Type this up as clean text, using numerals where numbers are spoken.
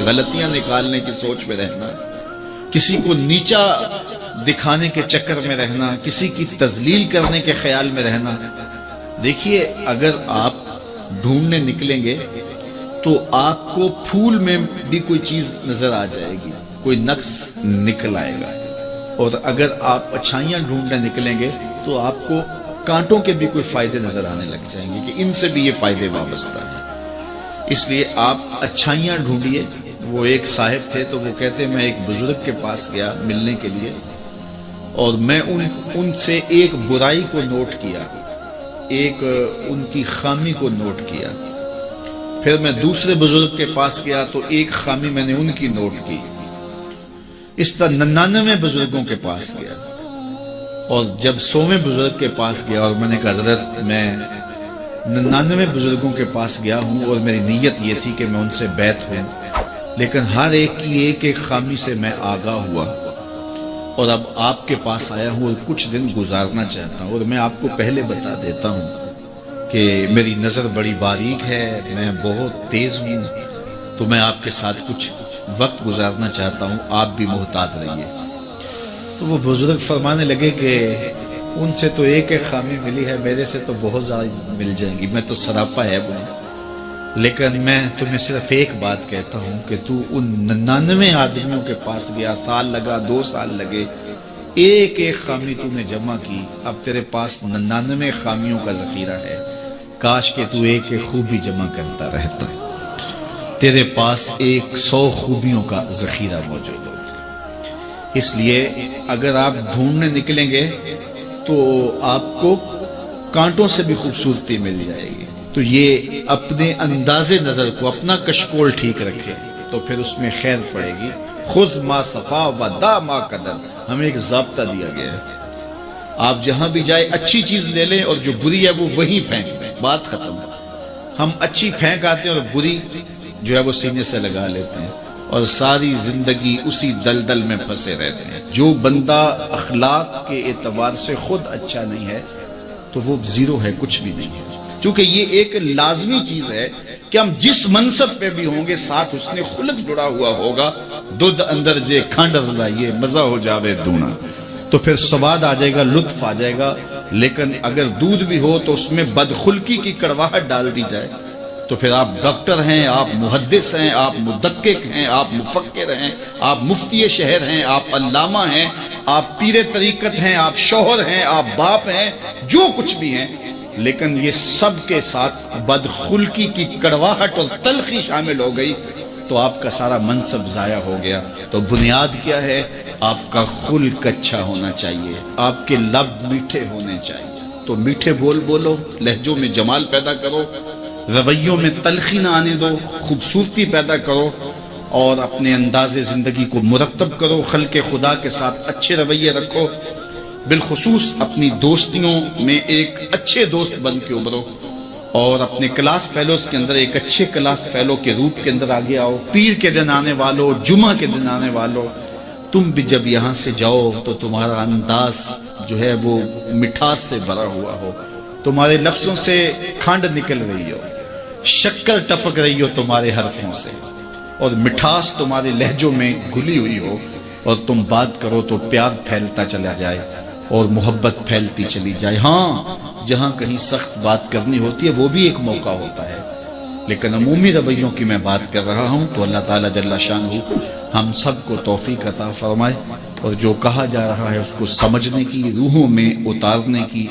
غلطیاں نکالنے کی سوچ میں رہنا، کسی کو نیچا دکھانے کے چکر میں رہنا، کسی کی تذلیل کرنے کے خیال میں رہنا۔ دیکھیے اگر آپ ڈھونڈنے نکلیں گے تو آپ کو پھول میں بھی کوئی چیز نظر آ جائے گی، کوئی نقص نکل آئے گا، اور اگر آپ اچھائیاں ڈھونڈنے نکلیں گے تو آپ کو کانٹوں کے بھی کوئی فائدے نظر آنے لگ جائیں گے کہ ان سے بھی یہ فائدے وابستہ ہیں۔ اس لیے آپ اچھائیاں ڈھونڈیے۔ وہ ایک صاحب تھے تو وہ کہتے میں ایک بزرگ کے پاس گیا ملنے کے لیے، اور میں ان سے ایک برائی کو نوٹ کیا، ایک ان کی خامی کو نوٹ کیا۔ پھر میں دوسرے بزرگ کے پاس گیا تو ایک خامی میں نے ان کی نوٹ کی۔ اس طرح 99 بزرگوں کے پاس گیا، اور جب 100ویں بزرگ کے پاس گیا اور میں نے کہا حضرت میں 99 بزرگوں کے پاس گیا ہوں اور میری نیت یہ تھی کہ میں ان سے بیعت ہوں، لیکن ہر ایک کی ایک ایک خامی سے میں آگاہ ہوا، اور اب آپ کے پاس آیا ہوں اور کچھ دن گزارنا چاہتا ہوں، اور میں آپ کو پہلے بتا دیتا ہوں کہ میری نظر بڑی باریک ہے، میں بہت تیز ہوں، تو میں آپ کے ساتھ کچھ وقت گزارنا چاہتا ہوں، آپ بھی محتاط رہیے۔ تو وہ بزرگ فرمانے لگے کہ ان سے تو ایک ایک خامی ملی ہے، میرے سے تو بہت زیادہ مل جائیں گی، میں تو سراپا ہے ہوں، لیکن میں تمہیں صرف ایک بات کہتا ہوں کہ تو ان 99 آدمیوں کے پاس گیا، سال لگا، 2 سال لگے، ایک ایک خامی تو نے جمع کی، اب تیرے پاس 99 خامیوں کا ذخیرہ ہے، کاش کہ تو ایک ایک خوبی جمع کرتا رہتا، تیرے پاس 100 خوبیوں کا ذخیرہ موجود ہوتا۔ اس لیے اگر آپ ڈھونڈنے نکلیں گے تو آپ کو کانٹوں سے بھی خوبصورتی مل جائے گی۔ تو یہ اپنے انداز نظر کو، اپنا کشکول ٹھیک رکھے تو پھر اس میں خیر پڑے گی۔ خذ ما صفا و دا ما قدر، ہمیں ایک ضابطہ دیا گیا ہے، آپ جہاں بھی جائے اچھی چیز لے لیں اور جو بری ہے وہ وہیں پھینک دیں، بات ختم۔ ہم اچھی پھینک آتے ہیں اور بری جو ہے وہ سینے سے لگا لیتے ہیں، اور ساری زندگی اسی دلدل میں پھنسے رہتے ہیں۔ جو بندہ اخلاق کے اعتبار سے خود اچھا نہیں ہے تو وہ زیرو ہے، کچھ بھی نہیں ہے، کیونکہ یہ ایک لازمی چیز ہے کہ ہم جس منصب پہ بھی ہوں گے ساتھ اس نے خلق جڑا ہوا ہوگا۔ دودھ اندر جے کھانڈ لائیے مزہ ہو جاوے دونا، تو پھر سواد آ جائے گا، لطف آ جائے گا۔ لیکن اگر دودھ بھی ہو تو اس میں بدخلقی کی کڑواہٹ ڈال دی جائے تو پھر آپ ڈاکٹر ہیں، آپ محدث ہیں، آپ مدقق ہیں، آپ مفکر ہیں، آپ مفتی شہر ہیں، آپ علامہ ہیں، آپ پیر طریقت ہیں، آپ شوہر ہیں، آپ باپ ہیں، جو کچھ بھی ہیں، لیکن یہ سب کے ساتھ بدخلقی کی کڑواہٹ اور تلخی شامل ہو گئی تو آپ کا سارا منصب ضائع ہو گیا۔ تو بنیاد کیا ہے؟ آپ کا خلق اچھا ہونا چاہیے، آپ کے لب میٹھے ہونے چاہیے۔ تو میٹھے بول بولو، لہجوں میں جمال پیدا کرو، رویوں میں تلخی نہ آنے دو، خوبصورتی پیدا کرو، اور اپنے انداز زندگی کو مرتب کرو، خلق خدا کے ساتھ اچھے رویے رکھو، بالخصوص اپنی دوستیوں میں ایک اچھے دوست بن کے ابھرو، اور اپنے کلاس فیلوز کے اندر ایک اچھے کلاس فیلو کے روپ کے اندر آگے آؤ۔ پیر کے دن آنے والو، جمعہ کے دن آنے والو، تم بھی جب یہاں سے جاؤ تو تمہارا انداز جو ہے وہ مٹھاس سے بھرا ہوا ہو، تمہارے لفظوں سے کھانڈ نکل رہی ہو، شکر ٹپک رہی ہو تمہارے حرفوں سے، اور مٹھاس تمہارے لہجوں میں گھلی ہوئی ہو، اور تم بات کرو تو پیار پھیلتا چلا جائے اور محبت پھیلتی چلی جائے۔ ہاں جہاں کہیں سخت بات کرنی ہوتی ہے وہ بھی ایک موقع ہوتا ہے، لیکن عمومی رویوں کی میں بات کر رہا ہوں۔ تو اللہ تعالیٰ جل شانہ ہم سب کو توفیق عطا فرمائے، اور جو کہا جا رہا ہے اس کو سمجھنے کی، روحوں میں اتارنے کی